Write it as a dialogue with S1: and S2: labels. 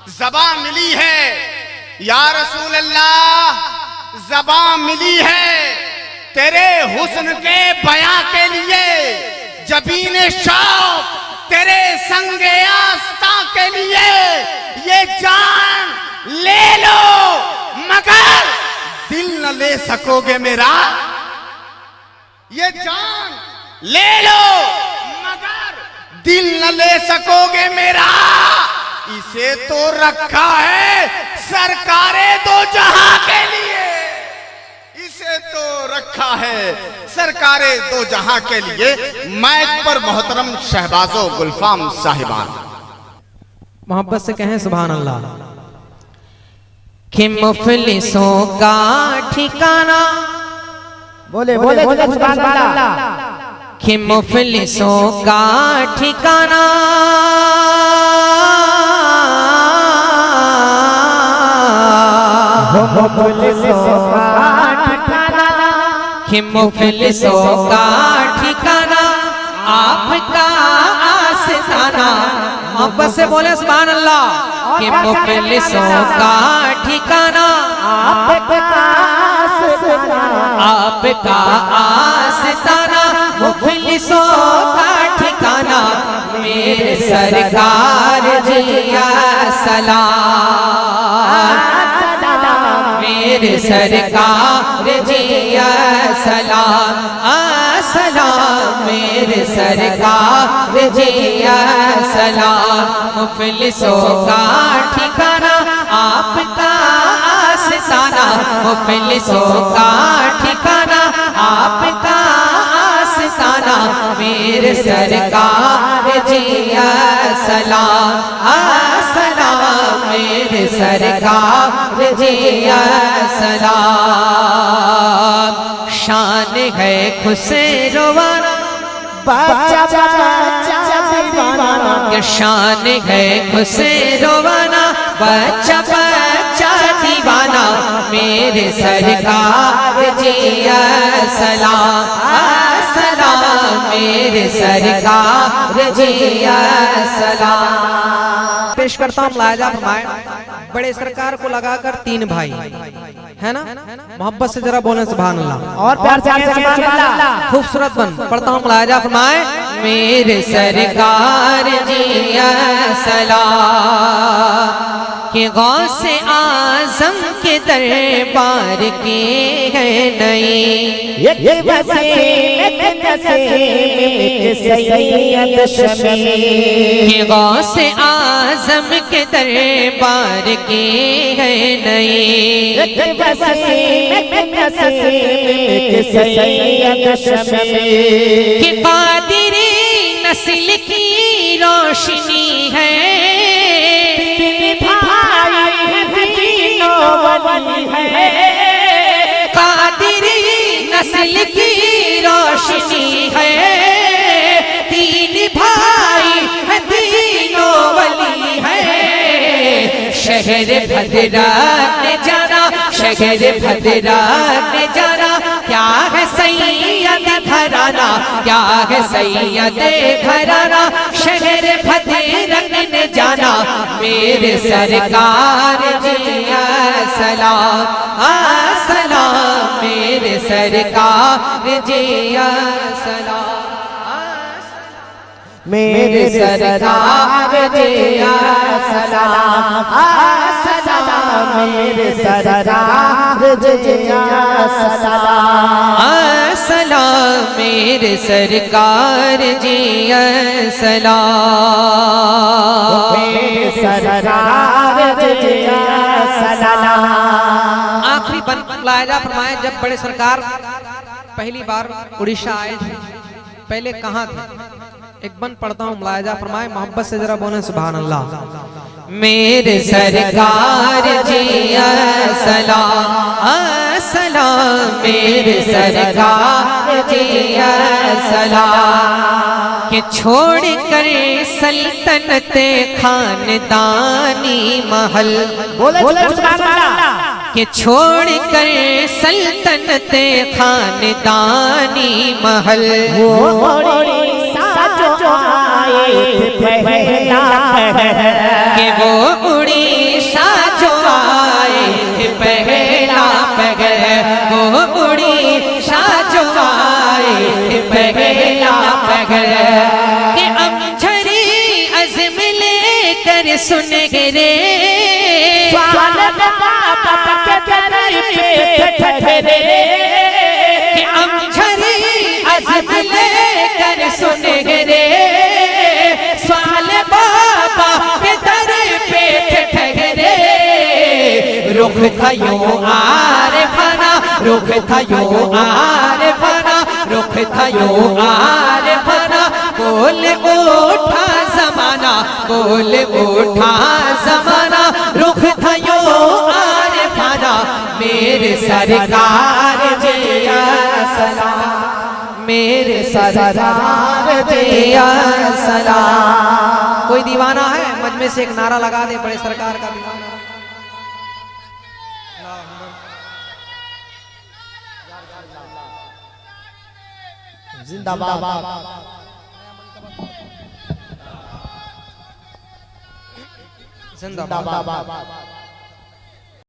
S1: ज़बां मिली है या रसूल अल्लाह, ज़बां मिली है तेरे हुस्न के बयां के लिए, जबीने शौक तेरे संगे आस्था के लिए। ये जान ले लो मगर दिल न ले सकोगे मेरा, ये जान ले लो मगर दिल न ले सकोगे मेरा। इसे तो रखा है सरकारे दो जहां के लिए, इसे तो रखा है सरकारे दो जहां के लिए। माइक पर मोहतरम शहबाजो गुलफाम साहिबान
S2: मोहब्बत से कहें सुभान अल्लाह। कि मुफलिसों का ठिकाना,
S3: बोले बोले बोले सुभान अल्लाह।
S2: कि मुफलिसों का ठिकाना कि मुफलिसों का ठिकाना आपका आस्ताना। मोहब्बत से बोले सुभान अल्लाह। कि मुफलिसों का ठिकाना आपका आस्ताना, मुफलिसों का ठिकाना मेरे सरकार जिया सलाम, मेरे सरकार जिया सलाम, सलाम मेरे सरकार जिया सलाम। मुफलिसों का ठिकाना आपका आस्ताना, मुफलिसों का ठिकाना आपका आस्ताना मेरे सरकार जिया सलाम, सलाम मेरे सरकार जिया सलाम। शान है खुसरोवाना
S3: बच्चा बच्चा दीवाना,
S2: क्या शान है खुसरोवाना बच्चा बच्चा दीवाना मेरे सरकार जिया सलाम, सलाम मेरे सरकार जिया सलाम। पेश करता हूँ मुलाहिजा फरमाए। बड़े सरकार को लगाकर तीन भाई है ना, मोहब्बत से जरा बोले सुभान अल्लाह
S3: और प्यार से सुभान अल्लाह।
S2: खूबसूरत बन पढ़ता हूँ मुलाहिजा फरमाए। मेरे सरकार जिया सलाम कि गौसे आजम के दरबार के है नई,
S3: ये
S2: कि गौसे आजम के दरबार के है नई, कि कादिरी नस्ल की रोशनी है, कादिरी नस्ल की रोशनी है, तीन भाई है तीनों वली है। शहर भद्रा ने जाना, शहर भद्रा ने जाना क्या है सैयद घराना, क्या है सैयद घराना। शहर भद्रा ने जाना मेरे सरकार जिया सलाम, सलाम मेरे सरकार जिया सलाम,
S3: मेरे सरकार जिया सलाम, सलाम मेरे सरकार जिया सलाम,
S2: सलाम मेरे सरकार जिया सलाम,
S3: मेरे सरकार जिया सलाम।
S2: आखिरी बन मुलाहिजा फरमाए। जब बड़े सरकार पहली बार उड़ीसा आए थे, पहले कहाँ थे? एक बन पढ़ता हूँ मुलाहिजा फरमाए। मोहब्बत से जरा बोले सुभान अल्लाह। मेरे सरकार जिया सलाम, सलाम मेरे सरकार जिया सलाम, कि छोड़ कर सल्तनत खानदानी महल,
S3: बोले सुभान अल्लाह।
S2: कि छोड़ कर सल्तनत खानदानी महल,
S3: जो आए थे पहला
S2: कि वो उड़ी सुन रे अमझरी अज़ब लेकर सुन रे सवाल बाबा के दर पे ठहरे रुख था यूं आरिफाना रुख था यूं आरिफाना रुख था यूं आरिफाना बोल उठा ज़माना बोल उठा ज़माना रुख था यूं आरिफाना मेरे सरकार जिया सलाम मेरे सरकार जिया सलाम। कोई दीवाना है मजमे से एक नारा लगा दे बड़े सरकार का दीवाना।
S3: जिंदाबाद
S2: जिंदाबाद।
S3: जिंदाबाद।